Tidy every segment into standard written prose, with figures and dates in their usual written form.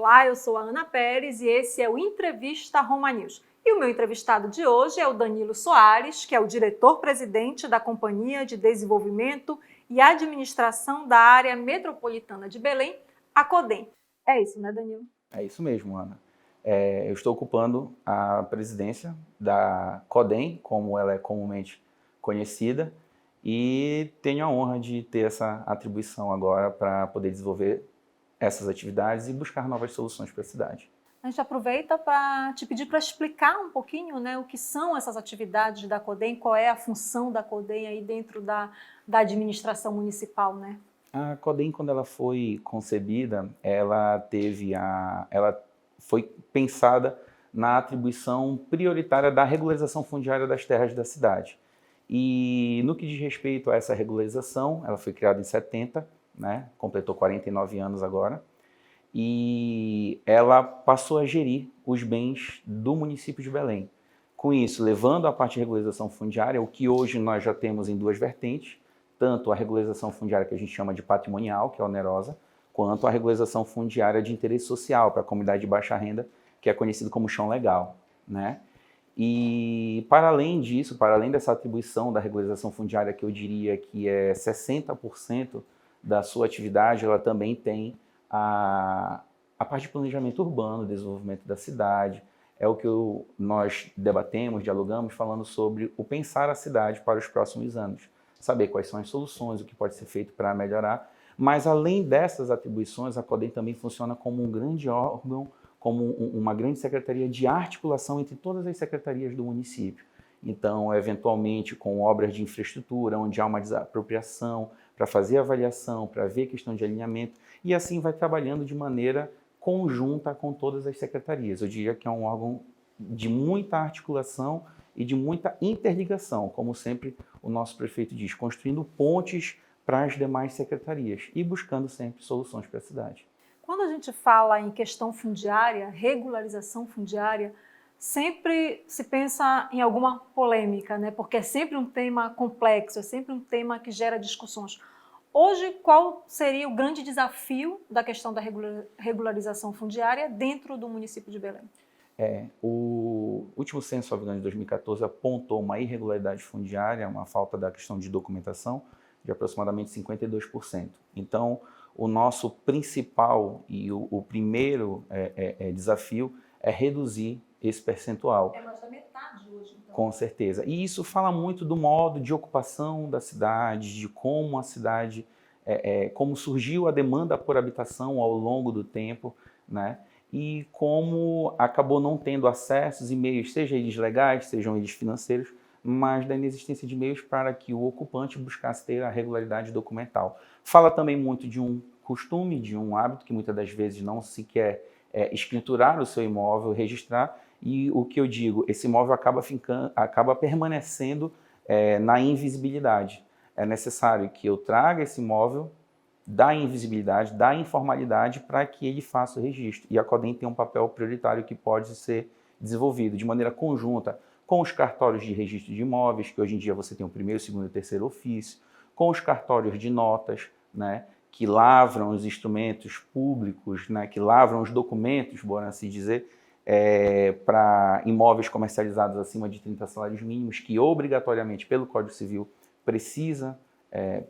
Olá, eu sou a Ana Pérez e esse é o Entrevista Roma News. E o meu entrevistado de hoje é o Danilo Soares, que é o diretor-presidente da Companhia de Desenvolvimento e Administração da Área Metropolitana de Belém, a CODEM. É isso, né, Danilo? É isso mesmo, Ana. Eu estou ocupando a presidência da CODEM, como ela é comumente conhecida, e tenho a honra de ter essa atribuição agora para poder desenvolver essas atividades e buscar novas soluções para a cidade. A gente aproveita para te pedir para explicar um pouquinho, né, o que são essas atividades da CODEM, qual é a função da CODEM aí dentro da administração municipal, né? A CODEM, quando ela foi concebida, ela foi pensada na atribuição prioritária da regularização fundiária das terras da cidade. E no que diz respeito a essa regularização, ela foi criada em 70, né, completou 49 anos agora, e ela passou a gerir os bens do município de Belém. Com isso, levando a parte de regularização fundiária, o que hoje nós já temos em duas vertentes, tanto a regularização fundiária que a gente chama de patrimonial, que é onerosa, quanto a regularização fundiária de interesse social para a comunidade de baixa renda, que é conhecido como chão legal, né? E para além disso, para além dessa atribuição da regularização fundiária, que eu diria que é 60% da sua atividade, ela também tem a parte de planejamento urbano, desenvolvimento da cidade, é o que nós debatemos, dialogamos, falando sobre o pensar a cidade para os próximos anos. Saber quais são as soluções, o que pode ser feito para melhorar. Mas, além dessas atribuições, a CODEM também funciona como um grande órgão, como uma grande secretaria de articulação entre todas as secretarias do município. Então, eventualmente, com obras de infraestrutura, onde há uma desapropriação, para fazer avaliação, para ver questão de alinhamento, e assim vai trabalhando de maneira conjunta com todas as secretarias. Eu diria que é um órgão de muita articulação e de muita interligação, como sempre o nosso prefeito diz, construindo pontes para as demais secretarias e buscando sempre soluções para a cidade. Quando a gente fala em questão fundiária, regularização fundiária, sempre se pensa em alguma polêmica, né? Porque é sempre um tema complexo, é sempre um tema que gera discussões. Hoje, qual seria o grande desafio da questão da regularização fundiária dentro do município de Belém? O último censo afegão de 2014 apontou uma irregularidade fundiária, uma falta da questão de documentação de aproximadamente 52%. Então, o nosso principal e o primeiro desafio é reduzir esse percentual. É mais da metade hoje, então. Com certeza. E isso fala muito do modo de ocupação da cidade, de como a cidade, como surgiu a demanda por habitação ao longo do tempo, né? E como acabou não tendo acessos e meios, sejam eles legais, sejam eles financeiros, mas da inexistência de meios para que o ocupante buscasse ter a regularidade documental. Fala também muito de um costume, de um hábito que muitas das vezes não se quer escriturar o seu imóvel, registrar, e o que eu digo, esse imóvel acaba permanecendo na invisibilidade. É necessário que eu traga esse imóvel da invisibilidade, da informalidade, para que ele faça o registro. E a CODEM tem um papel prioritário que pode ser desenvolvido de maneira conjunta com os cartórios de registro de imóveis, que hoje em dia você tem o primeiro, segundo e terceiro ofício, com os cartórios de notas, né, que lavram os instrumentos públicos, né, que lavram os documentos, bora assim dizer, para imóveis comercializados acima de 30 salários mínimos, que obrigatoriamente, pelo Código Civil, precisa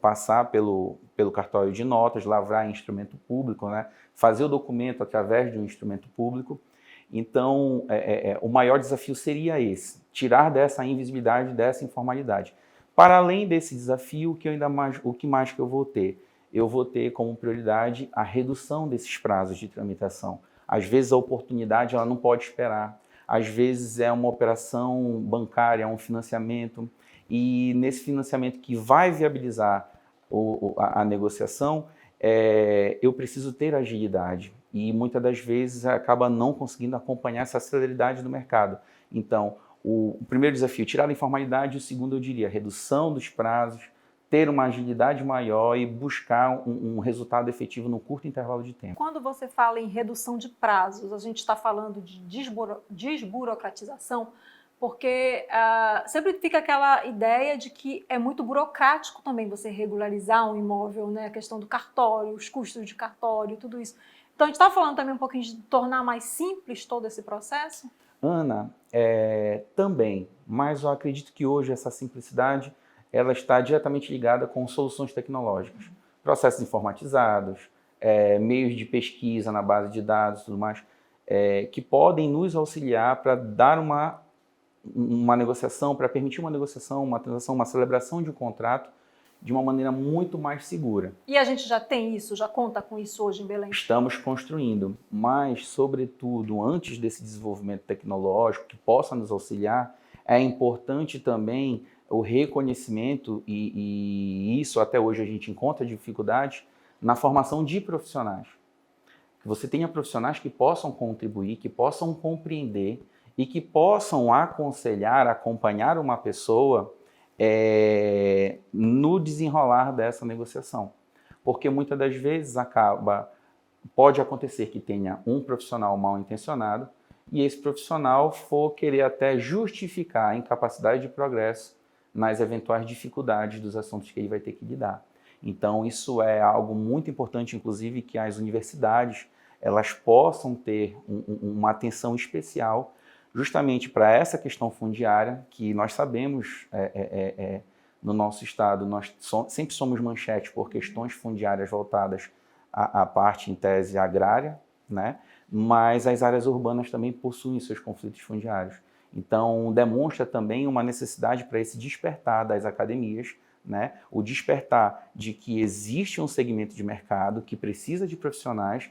passar pelo cartório de notas, lavrar em instrumento público, né? Fazer o documento através de um instrumento público. Então, o maior desafio seria esse, tirar dessa invisibilidade, dessa informalidade. Para além desse desafio, o que mais que eu vou ter? Eu vou ter como prioridade a redução desses prazos de tramitação. Às vezes a oportunidade ela não pode esperar, às vezes é uma operação bancária, um financiamento, e nesse financiamento que vai viabilizar a negociação, eu preciso ter agilidade e muitas das vezes acaba não conseguindo acompanhar essa celeridade do mercado. Então, o primeiro desafio, tirar a informalidade, o segundo eu diria, redução dos prazos, ter uma agilidade maior e buscar um resultado efetivo no curto intervalo de tempo. Quando você fala em redução de prazos, a gente está falando de desburocratização, porque sempre fica aquela ideia de que é muito burocrático também você regularizar um imóvel, né? A questão do cartório, os custos de cartório, tudo isso. Então, a gente está falando também um pouquinho de tornar mais simples todo esse processo? Ana, também, mas eu acredito que hoje essa simplicidade ela está diretamente ligada com soluções tecnológicas, processos informatizados, meios de pesquisa na base de dados e tudo mais, que podem nos auxiliar para dar uma negociação, para permitir uma negociação, uma transação, uma celebração de um contrato de uma maneira muito mais segura. E a gente já tem isso, já conta com isso hoje em Belém? Estamos construindo, mas, sobretudo, antes desse desenvolvimento tecnológico que possa nos auxiliar, é importante também o reconhecimento, e isso até hoje a gente encontra dificuldade, na formação de profissionais. Que você tenha profissionais que possam contribuir, que possam compreender e que possam aconselhar, acompanhar uma pessoa no desenrolar dessa negociação. Porque muitas das vezes pode acontecer que tenha um profissional mal intencionado e esse profissional for querer até justificar a incapacidade de progresso nas eventuais dificuldades dos assuntos que ele vai ter que lidar. Então isso é algo muito importante, inclusive, que as universidades elas possam ter uma atenção especial justamente para essa questão fundiária, que nós sabemos no nosso estado, nós sempre somos manchete por questões fundiárias voltadas à parte, em tese, agrária, né? Mas as áreas urbanas também possuem seus conflitos fundiários. Então, demonstra também uma necessidade para esse despertar das academias, né? O despertar de que existe um segmento de mercado que precisa de profissionais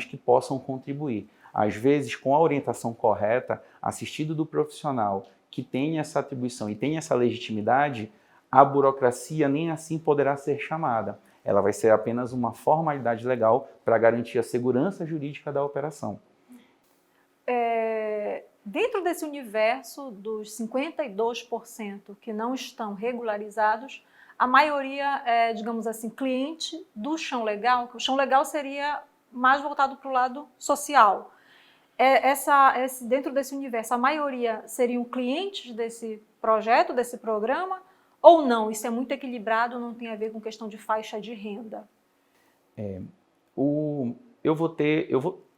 que possam contribuir. Às vezes, com a orientação correta, assistido do profissional que tem essa atribuição e tem essa legitimidade, a burocracia nem assim poderá ser chamada. Ela vai ser apenas uma formalidade legal para garantir a segurança jurídica da operação. Dentro desse universo dos 52% que não estão regularizados, a maioria é, digamos assim, cliente do chão legal, que o chão legal seria mais voltado para o lado social. Dentro desse universo, a maioria seriam clientes desse projeto, desse programa, ou não? Isso é muito equilibrado, não tem a ver com questão de faixa de renda?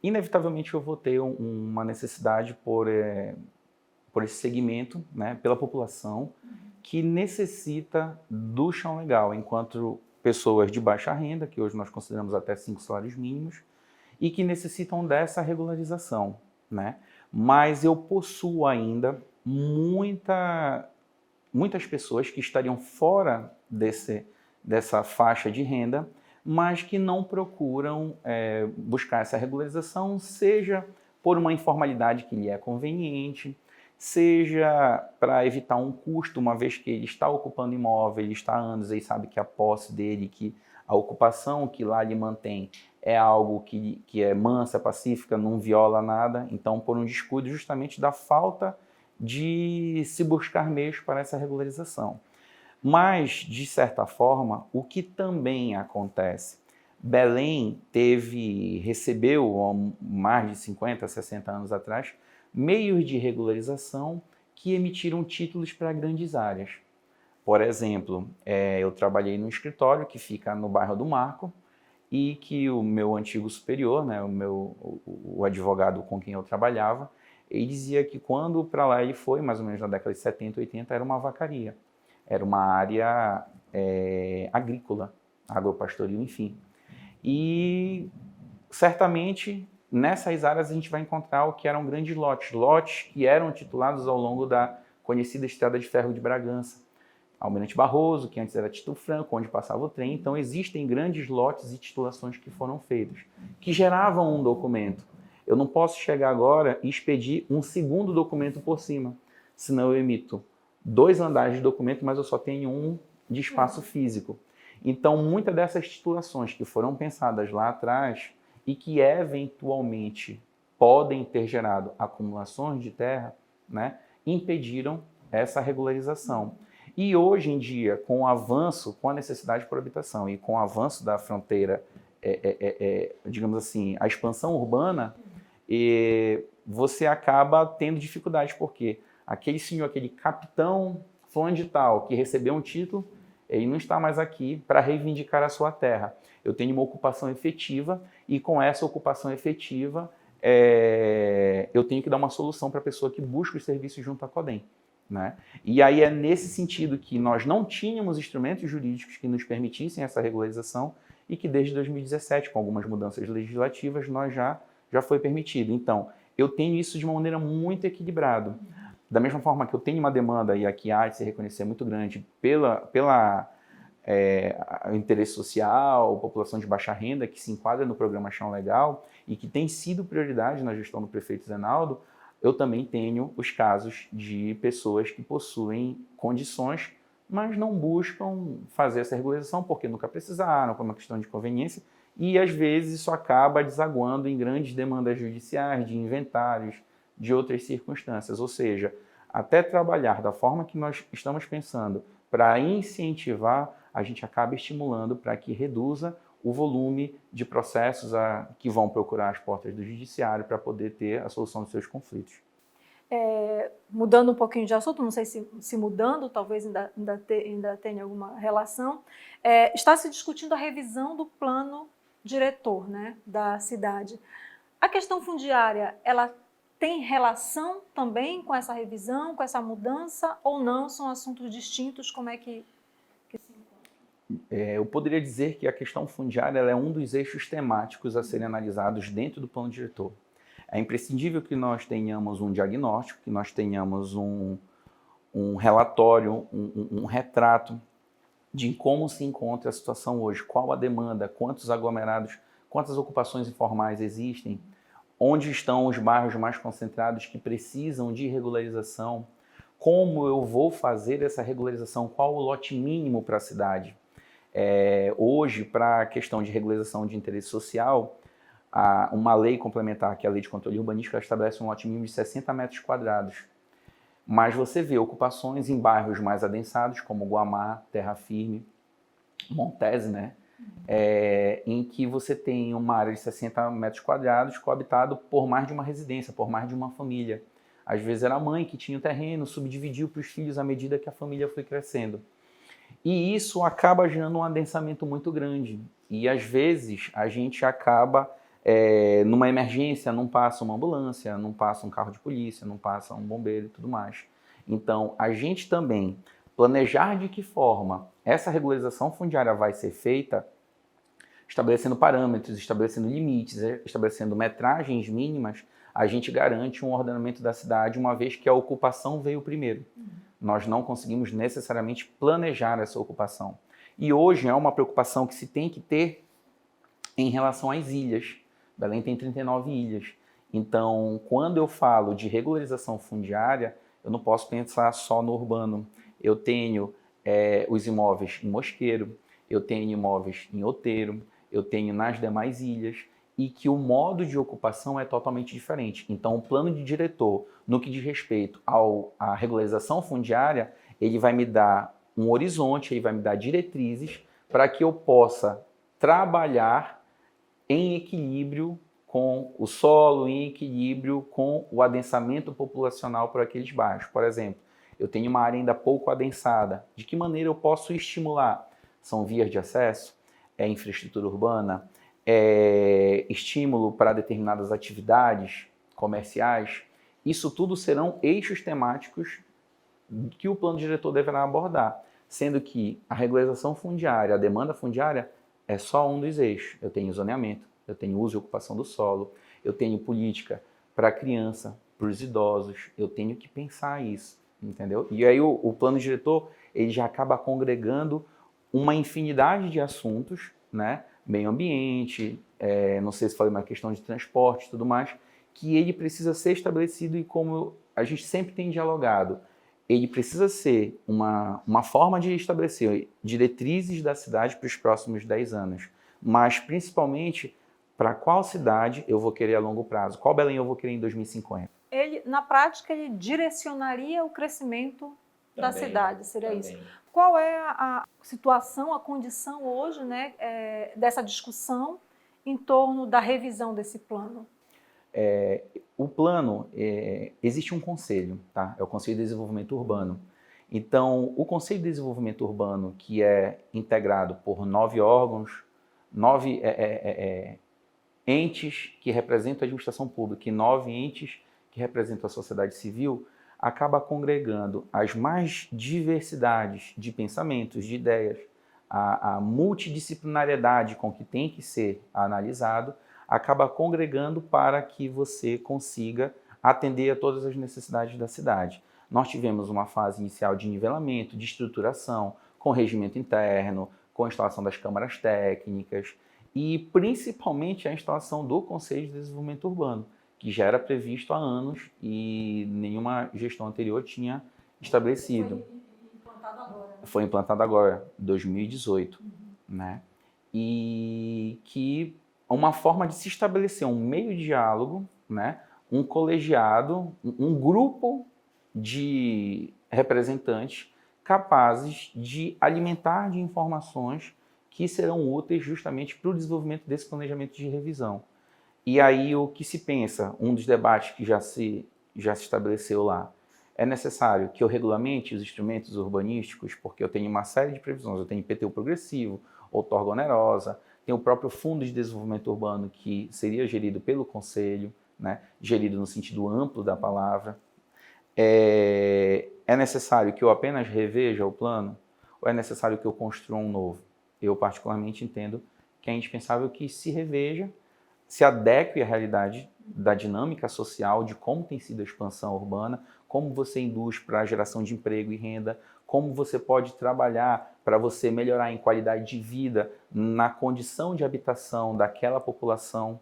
Inevitavelmente eu vou ter uma necessidade por esse segmento, né, pela população que necessita do chão legal, enquanto pessoas de baixa renda, que hoje nós consideramos até 5 salários mínimos, e que necessitam dessa regularização, né? Mas eu possuo ainda muitas pessoas que estariam fora dessa faixa de renda, mas que não procuram buscar essa regularização, seja por uma informalidade que lhe é conveniente, seja para evitar um custo, uma vez que ele está ocupando imóvel, ele está há anos, ele sabe que a posse dele, que a ocupação que lá lhe mantém é algo que é mansa, pacífica, não viola nada, então por um descuido justamente da falta de se buscar meios para essa regularização. Mas, de certa forma, o que também acontece? Belém recebeu, há mais de 50, 60 anos atrás, meios de regularização que emitiram títulos para grandes áreas. Por exemplo, eu trabalhei num escritório que fica no bairro do Marco e que o meu antigo superior, né, o advogado com quem eu trabalhava, ele dizia que quando para lá ele foi, mais ou menos na década de 70, 80, era uma vacaria. Era uma área agrícola, agropastoril, enfim. E certamente nessas áreas a gente vai encontrar o que eram grandes lotes que eram titulados ao longo da conhecida Estrada de Ferro de Bragança. Almirante Barroso, que antes era Tito Franco, onde passava o trem. Então existem grandes lotes e titulações que foram feitos, que geravam um documento. Eu não posso chegar agora e expedir um segundo documento por cima, senão eu emito 2 andares de documento, mas eu só tenho um de espaço físico. Então, muitas dessas titulações que foram pensadas lá atrás e que eventualmente podem ter gerado acumulações de terra, né, impediram essa regularização. E hoje em dia, com o avanço, com a necessidade por habitação e com o avanço da fronteira, digamos assim, a expansão urbana, você acaba tendo dificuldades, porque aquele senhor, aquele capitão fulano de tal, que recebeu um título, ele não está mais aqui para reivindicar a sua terra. Eu tenho uma ocupação efetiva e com essa ocupação efetiva eu tenho que dar uma solução para a pessoa que busca os serviços junto à CODEM, né? E aí é nesse sentido que nós não tínhamos instrumentos jurídicos que nos permitissem essa regularização e que desde 2017, com algumas mudanças legislativas, nós já foi permitido. Então, eu tenho isso de uma maneira muito equilibrada. Da mesma forma que eu tenho uma demanda, e aqui há de se reconhecer muito grande, pela interesse social, população de baixa renda, que se enquadra no programa Chão Legal e que tem sido prioridade na gestão do prefeito Zenaldo, eu também tenho os casos de pessoas que possuem condições, mas não buscam fazer essa regularização porque nunca precisaram, por uma questão de conveniência, e às vezes isso acaba desaguando em grandes demandas judiciais, de inventários, de outras circunstâncias. Ou seja, até trabalhar da forma que nós estamos pensando para incentivar, a gente acaba estimulando para que reduza o volume de processos que vão procurar as portas do judiciário para poder ter a solução dos seus conflitos. Mudando um pouquinho de assunto, não sei se mudando, talvez ainda tenha alguma relação, está se discutindo a revisão do plano diretor, né, da cidade. A questão fundiária, ela tem relação também com essa revisão, com essa mudança, ou não? São assuntos distintos? Como é que se encontra? Eu poderia dizer que a questão fundiária ela é um dos eixos temáticos a serem analisados dentro do plano diretor. É imprescindível que nós tenhamos um diagnóstico, que nós tenhamos um relatório, um retrato de como se encontra a situação hoje, qual a demanda, quantos aglomerados, quantas ocupações informais existem, onde estão os bairros mais concentrados que precisam de regularização, como eu vou fazer essa regularização, qual o lote mínimo para a cidade. Hoje, para a questão de regularização de interesse social, uma lei complementar, que é a Lei de Controle Urbanístico, ela estabelece um lote mínimo de 60 metros quadrados. Mas você vê ocupações em bairros mais adensados, como Guamá, Terra Firme, Montese, né? Em que você tem uma área de 60 metros quadrados coabitado por mais de uma residência, por mais de uma família. Às vezes era a mãe que tinha o terreno, subdividiu para os filhos à medida que a família foi crescendo. E isso acaba gerando um adensamento muito grande. E às vezes a gente acaba, numa emergência, não passa uma ambulância, não passa um carro de polícia, não passa um bombeiro e tudo mais. Então, a gente também planejar de que forma essa regularização fundiária vai ser feita, estabelecendo parâmetros, estabelecendo limites, estabelecendo metragens mínimas, a gente garante um ordenamento da cidade, uma vez que a ocupação veio primeiro. Nós não conseguimos necessariamente planejar essa ocupação. E hoje é uma preocupação que se tem que ter em relação às ilhas. Belém tem 39 ilhas. Então, quando eu falo de regularização fundiária, eu não posso pensar só no urbano. Eu tenho os imóveis em Mosqueiro, eu tenho imóveis em Outeiro, eu tenho nas demais ilhas, e que o modo de ocupação é totalmente diferente. Então, o plano de diretor, no que diz respeito à regularização fundiária, ele vai me dar um horizonte, ele vai me dar diretrizes para que eu possa trabalhar em equilíbrio com o solo, em equilíbrio com o adensamento populacional por aqueles bairros. Por exemplo, eu tenho uma área ainda pouco adensada. De que maneira eu posso estimular? São vias de acesso? Infraestrutura urbana? Estímulo para determinadas atividades comerciais? Isso tudo serão eixos temáticos que o plano diretor deverá abordar, sendo que a regularização fundiária, a demanda fundiária, é só um dos eixos. Eu tenho zoneamento, eu tenho uso e ocupação do solo, eu tenho política para a criança, para os idosos, eu tenho que pensar isso. Entendeu? E aí o plano diretor ele já acaba congregando uma infinidade de assuntos, né? Meio ambiente, não sei se falei uma questão de transporte e tudo mais, que ele precisa ser estabelecido e como a gente sempre tem dialogado, ele precisa ser uma forma de estabelecer diretrizes da cidade para os próximos 10 anos, mas principalmente para qual cidade eu vou querer a longo prazo, qual Belém eu vou querer em 2050. Na prática, ele direcionaria o crescimento da cidade, seria também. isso. Qual é a situação, a condição hoje, né, dessa discussão em torno da revisão desse plano? O plano, existe um conselho, tá? É o Conselho de Desenvolvimento Urbano. Então, o Conselho de Desenvolvimento Urbano, que é integrado por 9 órgãos, 9 entes que representam a administração pública e 9 entes que representam a sociedade civil, acaba congregando as mais diversidades de pensamentos, de ideias, a multidisciplinariedade com que tem que ser analisado, acaba congregando para que você consiga atender a todas as necessidades da cidade. Nós tivemos uma fase inicial de nivelamento, de estruturação, com regimento interno, com a instalação das câmaras técnicas e principalmente a instalação do Conselho de Desenvolvimento Urbano, que já era previsto há anos e nenhuma gestão anterior tinha estabelecido. Foi implantado agora, 2018, né? E que é uma forma de se estabelecer um meio de diálogo, né? Um colegiado, um grupo de representantes capazes de alimentar de informações que serão úteis justamente para o desenvolvimento desse planejamento de revisão. E aí o que se pensa, um dos debates que já se estabeleceu lá, é necessário que eu regulamente os instrumentos urbanísticos, porque eu tenho uma série de previsões, eu tenho IPTU progressivo, outorga onerosa, tem o próprio Fundo de Desenvolvimento Urbano que seria gerido pelo Conselho, né, gerido no sentido amplo da palavra. É necessário que eu apenas reveja o plano ou é necessário que eu construa um novo? Eu particularmente entendo que é indispensável que se reveja, se adeque à realidade da dinâmica social, de como tem sido a expansão urbana, como você induz para a geração de emprego e renda, como você pode trabalhar para você melhorar em qualidade de vida, na condição de habitação daquela população,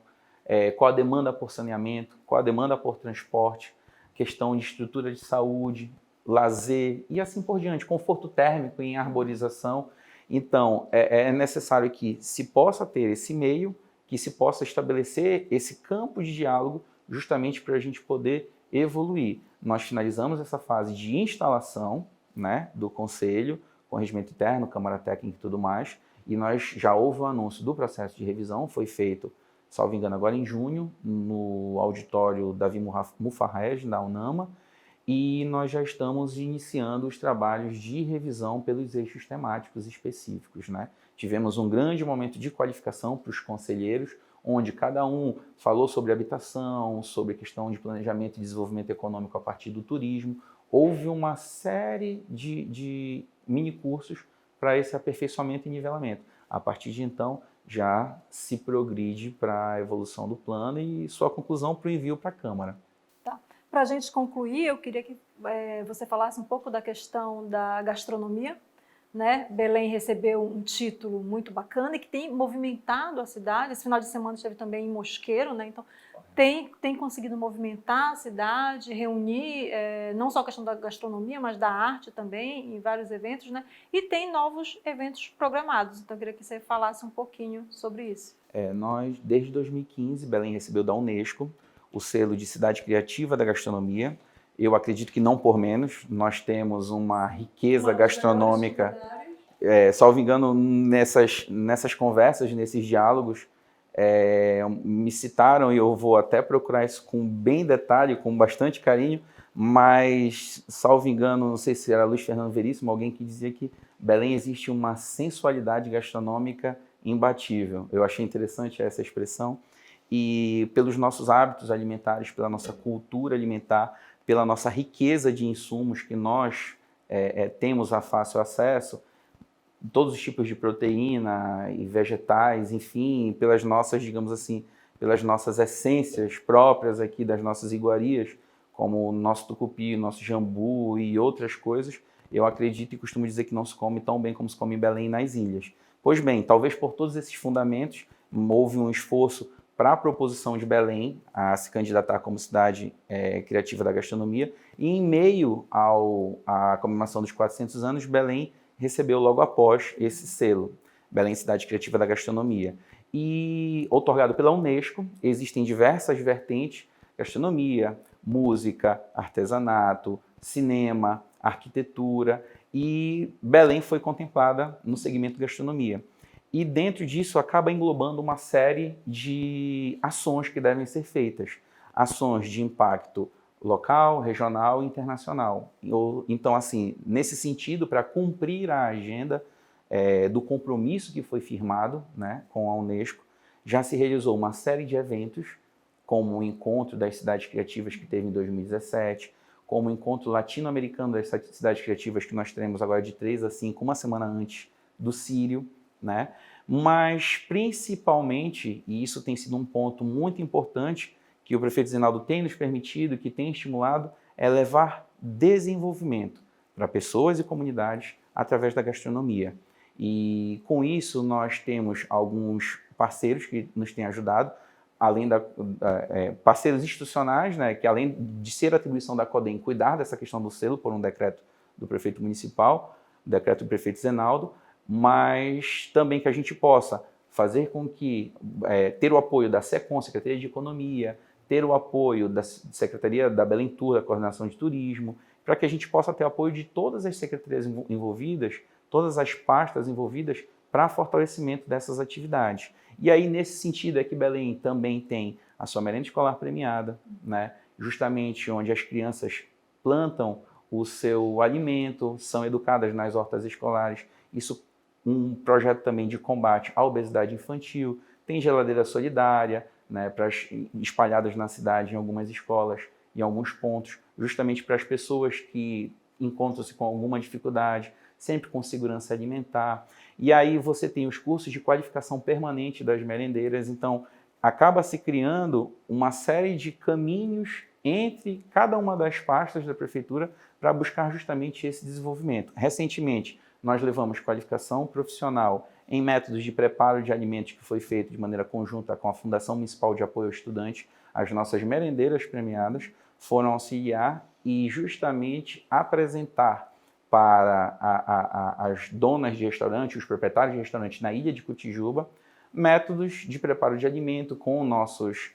qual a demanda por saneamento, qual a demanda por transporte, questão de estrutura de saúde, lazer e assim por diante, conforto térmico em arborização. Então, é necessário que se possa ter esse meio, que se possa estabelecer esse campo de diálogo justamente para a gente poder evoluir. Nós finalizamos essa fase de instalação, né, do Conselho, com regimento interno, Câmara Técnica e tudo mais, e nós já houve o anúncio do processo de revisão, foi feito, salvo engano, agora em junho, no auditório Davi Mufarrege, da UNAMA, e nós já estamos iniciando os trabalhos de revisão pelos eixos temáticos específicos, né? Tivemos um grande momento de qualificação para os conselheiros, onde cada um falou sobre habitação, sobre a questão de planejamento e desenvolvimento econômico a partir do turismo. Houve uma série de mini-cursos para esse aperfeiçoamento e nivelamento. A partir de então, já se progride para a evolução do plano e sua conclusão para o envio para a Câmara. Tá. Para a gente concluir, eu queria que você falasse um pouco da questão da gastronomia, né? Belém recebeu um título muito bacana e que tem movimentado a cidade. Esse final de semana esteve também em Mosqueiro, né? Então tem conseguido movimentar a cidade, reunir não só a questão da gastronomia, mas da arte também, em vários eventos, né? E tem novos eventos programados. Então eu queria que você falasse um pouquinho sobre isso. Nós, desde 2015, Belém recebeu da Unesco o selo de Cidade Criativa da Gastronomia. Eu acredito que não por menos, nós temos uma riqueza gastronômica, salvo engano, nessas conversas, nesses diálogos, me citaram, e eu vou até procurar isso com bem detalhe, com bastante carinho, mas, salvo engano, não sei se era Luiz Fernando Veríssimo, alguém que dizia que Belém existe uma sensualidade gastronômica imbatível. Eu achei interessante essa expressão, e pelos nossos hábitos alimentares, pela nossa cultura alimentar, pela nossa riqueza de insumos que nós temos a fácil acesso, todos os tipos de proteína e vegetais, enfim, pelas nossas, digamos assim, pelas nossas essências próprias aqui das nossas iguarias, como o nosso tucupi, o nosso jambu e outras coisas, eu acredito e costumo dizer que não se come tão bem como se come em Belém e nas ilhas. Pois bem, talvez por todos esses fundamentos, houve um esforço para a proposição de Belém a se candidatar como cidade criativa da gastronomia, e em meio à comemoração dos 400 anos, Belém recebeu logo após esse selo, Belém Cidade Criativa da Gastronomia. E, outorgado pela Unesco, existem diversas vertentes, gastronomia, música, artesanato, cinema, arquitetura, e Belém foi contemplada no segmento gastronomia. E dentro disso acaba englobando uma série de ações que devem ser feitas. Ações de impacto local, regional e internacional. Então, assim, nesse sentido, para cumprir a agenda do compromisso que foi firmado, né, com a Unesco, já se realizou uma série de eventos, como o Encontro das Cidades Criativas que teve em 2017, como o Encontro Latino-Americano das Cidades Criativas que nós teremos agora de 3 a 5, uma semana antes do Sírio, né? Mas principalmente, e isso tem sido um ponto muito importante que o prefeito Zinaldo tem nos permitido, que tem estimulado, é levar desenvolvimento para pessoas e comunidades através da gastronomia. E com isso nós temos alguns parceiros que nos têm ajudado, além parceiros institucionais, né, que além de ser atribuição da CODEM cuidar dessa questão do selo por um decreto do prefeito municipal, decreto do prefeito Zenaldo, mas também que a gente possa fazer com que ter o apoio da SECOM, Secretaria de Economia, ter o apoio da Secretaria da Belém Tour, da Coordenação de Turismo, para que a gente possa ter apoio de todas as secretarias envolvidas, todas as pastas envolvidas para fortalecimento dessas atividades. E aí, nesse sentido, é que Belém também tem a sua merenda escolar premiada, né? Justamente onde as crianças plantam o seu alimento, são educadas nas hortas escolares. Isso um projeto também de combate à obesidade infantil. Tem geladeira solidária, né, espalhadas na cidade em algumas escolas, em alguns pontos, justamente para as pessoas que encontram-se com alguma dificuldade, sempre com segurança alimentar. E aí você tem os cursos de qualificação permanente das merendeiras, então acaba se criando uma série de caminhos entre cada uma das pastas da prefeitura para buscar justamente esse desenvolvimento. Recentemente, nós levamos qualificação profissional em métodos de preparo de alimentos que foi feito de maneira conjunta com a Fundação Municipal de Apoio ao Estudante. As nossas merendeiras premiadas foram auxiliar e justamente apresentar para as donas de restaurante, os proprietários de restaurante na ilha de Cotijuba, métodos de preparo de alimento com nossos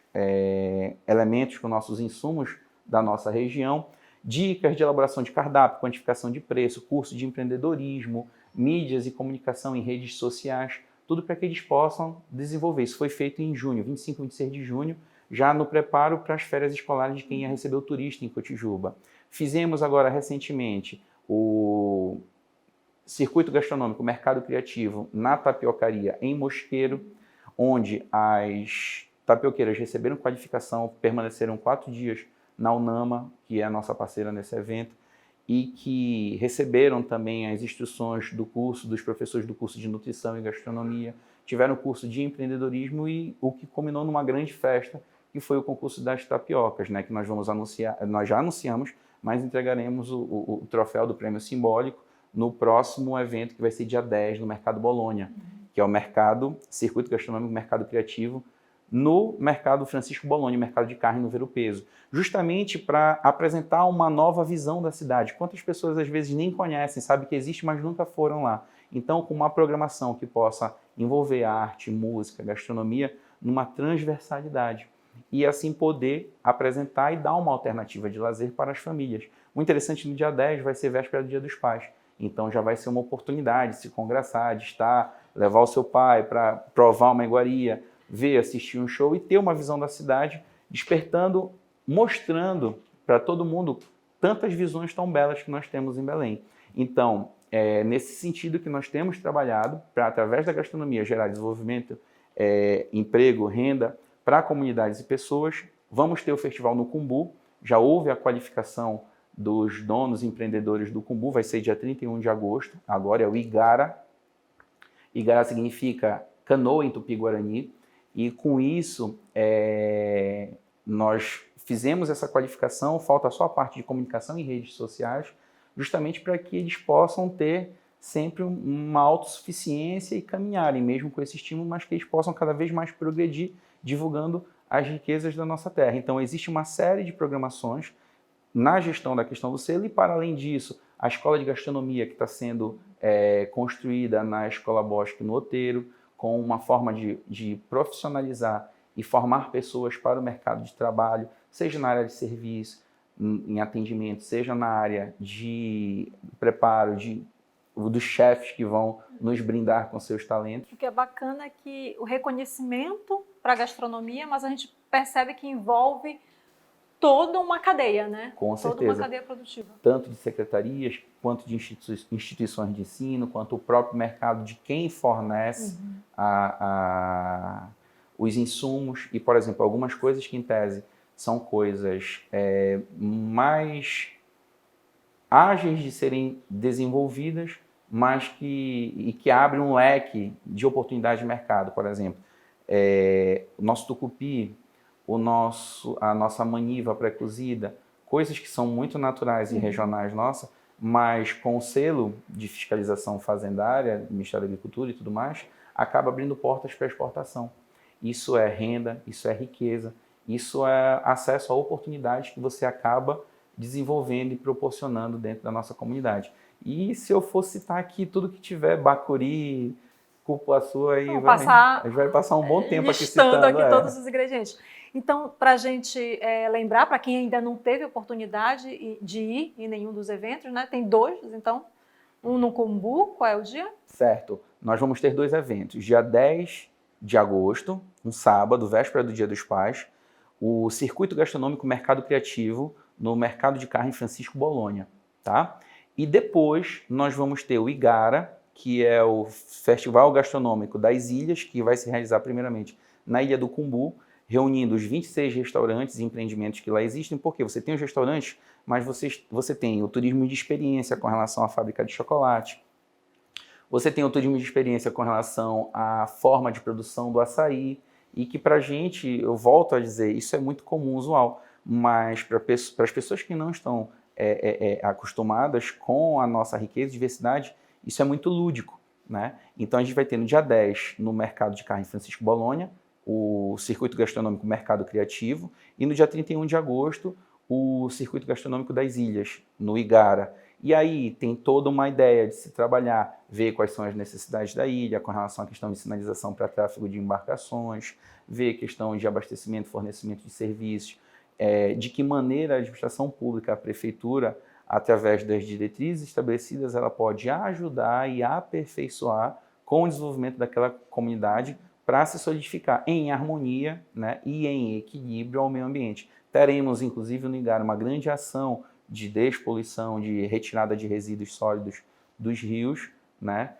elementos, com nossos insumos da nossa região, dicas de elaboração de cardápio, quantificação de preço, curso de empreendedorismo, mídias e comunicação em redes sociais, tudo para que eles possam desenvolver. Isso foi feito em junho, 25 e 26 de junho, já no preparo para as férias escolares de quem ia receber o turista em Cotijuba. Fizemos agora recentemente o Circuito Gastronômico Mercado Criativo na Tapiocaria em Mosqueiro, onde as tapioqueiras receberam qualificação, permaneceram 4 dias na UNAMA, que é a nossa parceira nesse evento, e que receberam também as instruções do curso, dos professores do curso de Nutrição e Gastronomia, tiveram o curso de empreendedorismo e o que culminou numa grande festa, que foi o concurso das tapiocas, né, que nós vamos anunciar, nós já anunciamos, mas entregaremos o troféu do prêmio simbólico no próximo evento, que vai ser dia 10, no Mercado Bolonha, que é o Circuito Gastronômico Mercado Criativo, no Mercado Francisco Bolonha, mercado de carne no Ver o Peso, justamente para apresentar uma nova visão da cidade. Quantas pessoas às vezes nem conhecem, sabem que existe, mas nunca foram lá. Então, com uma programação que possa envolver arte, música, gastronomia, numa transversalidade, e assim poder apresentar e dar uma alternativa de lazer para as famílias. O interessante, no dia 10 vai ser véspera do Dia dos Pais, então já vai ser uma oportunidade de se congraçar, de estar, levar o seu pai para provar uma iguaria, ver, assistir um show e ter uma visão da cidade, despertando, mostrando para todo mundo tantas visões tão belas que nós temos em Belém. Então, é nesse sentido que nós temos trabalhado para, através da gastronomia, gerar desenvolvimento, emprego, renda para comunidades e pessoas. Vamos ter o festival no Cumbu, já houve a qualificação dos donos e empreendedores do Cumbu, vai ser dia 31 de agosto, agora é o Igara. Igara significa canoa em Tupi-Guarani, e com isso nós fizemos essa qualificação, falta só a parte de comunicação em redes sociais, justamente para que eles possam ter sempre uma autossuficiência e caminharem, mesmo com esse estímulo, mas que eles possam cada vez mais progredir, divulgando as riquezas da nossa terra. Então, existe uma série de programações na gestão da questão do selo e, para além disso, a escola de gastronomia que está sendo construída na Escola Bosque no Outeiro, com uma forma de profissionalizar e formar pessoas para o mercado de trabalho, seja na área de serviço, em atendimento, seja na área de preparo, dos chefes que vão nos brindar com seus talentos. O que é bacana é que o reconhecimento para a gastronomia, mas a gente percebe que envolve toda uma cadeia, né? Com toda certeza. uma cadeia produtiva. Tanto de secretarias, quanto de instituições de ensino, quanto o próprio mercado de quem fornece os insumos. E, por exemplo, algumas coisas que, em tese, são coisas mais ágeis de serem desenvolvidas, mas que abrem um leque de oportunidade de mercado. Por exemplo, o nosso tucupi, a nossa maniva pré-cozida, coisas que são muito naturais e regionais nossas, mas com o selo de fiscalização fazendária, do Ministério da Agricultura e tudo mais, acaba abrindo portas para exportação. Isso é renda, isso é riqueza, isso é acesso a oportunidades que você acaba desenvolvendo e proporcionando dentro da nossa comunidade. E se eu for citar aqui tudo que tiver, bacuri, cupuaçu, aí a gente vai passar um bom tempo aqui citando. Aqui todos os ingredientes. Então, para a gente lembrar, para quem ainda não teve oportunidade de ir em nenhum dos eventos, né? Tem 2, então, um no Cumbu, qual é o dia? Certo, nós vamos ter 2 eventos. Dia 10 de agosto, um sábado, véspera do Dia dos Pais, o Circuito Gastronômico Mercado Criativo, no Mercado de Carne Francisco Bolonha, tá? E depois nós vamos ter o Igara, que é o Festival Gastronômico das Ilhas, que vai se realizar primeiramente na Ilha do Cumbu, reunindo os 26 restaurantes e empreendimentos que lá existem, porque você tem os restaurantes, mas você tem o turismo de experiência com relação à fábrica de chocolate, você tem o turismo de experiência com relação à forma de produção do açaí, e que para a gente, eu volto a dizer, isso é muito comum, usual, mas para as pessoas que não estão acostumadas com a nossa riqueza e diversidade, isso é muito lúdico, né? Então a gente vai ter no dia 10, no Mercado de Carne Francisco Bolonha, o Circuito Gastronômico Mercado Criativo, e no dia 31 de agosto, o Circuito Gastronômico das Ilhas, no Igara. E aí tem toda uma ideia de se trabalhar, ver quais são as necessidades da ilha com relação à questão de sinalização para tráfego de embarcações, ver questão de abastecimento, fornecimento de serviços, de que maneira a administração pública, a prefeitura, através das diretrizes estabelecidas, ela pode ajudar e aperfeiçoar com o desenvolvimento daquela comunidade para se solidificar em harmonia, né, e em equilíbrio ao meio ambiente. Teremos, inclusive, no Igara, uma grande ação de despoluição, de retirada de resíduos sólidos dos rios, né,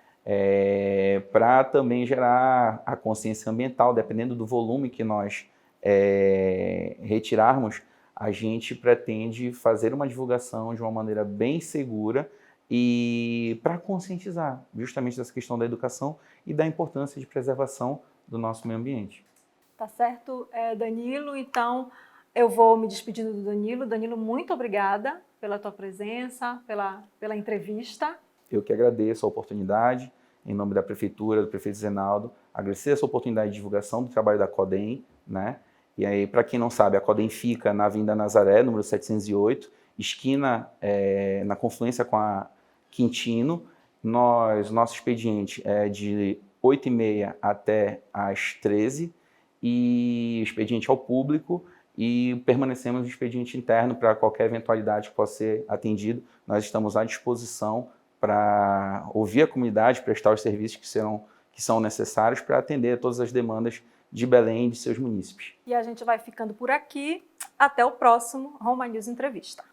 para também gerar a consciência ambiental, dependendo do volume que nós retirarmos, a gente pretende fazer uma divulgação de uma maneira bem segura e para conscientizar justamente dessa questão da educação e da importância de preservação do nosso meio ambiente. Tá certo, Danilo. Então, eu vou me despedindo do Danilo. Danilo, muito obrigada pela tua presença, pela entrevista. Eu que agradeço a oportunidade, em nome da Prefeitura, do prefeito Zenaldo, agradecer essa oportunidade de divulgação do trabalho da CODEM, né? E aí, para quem não sabe, a CODEM fica na Avenida Nazaré, número 708, esquina na confluência com a Quintino. Nosso expediente é de 8h30 até às 13h, e expediente ao público, e permanecemos no expediente interno para qualquer eventualidade que possa ser atendido. Nós estamos à disposição para ouvir a comunidade, prestar os serviços que são necessários para atender a todas as demandas de Belém e de seus munícipes. E a gente vai ficando por aqui. Até o próximo Roma News Entrevista.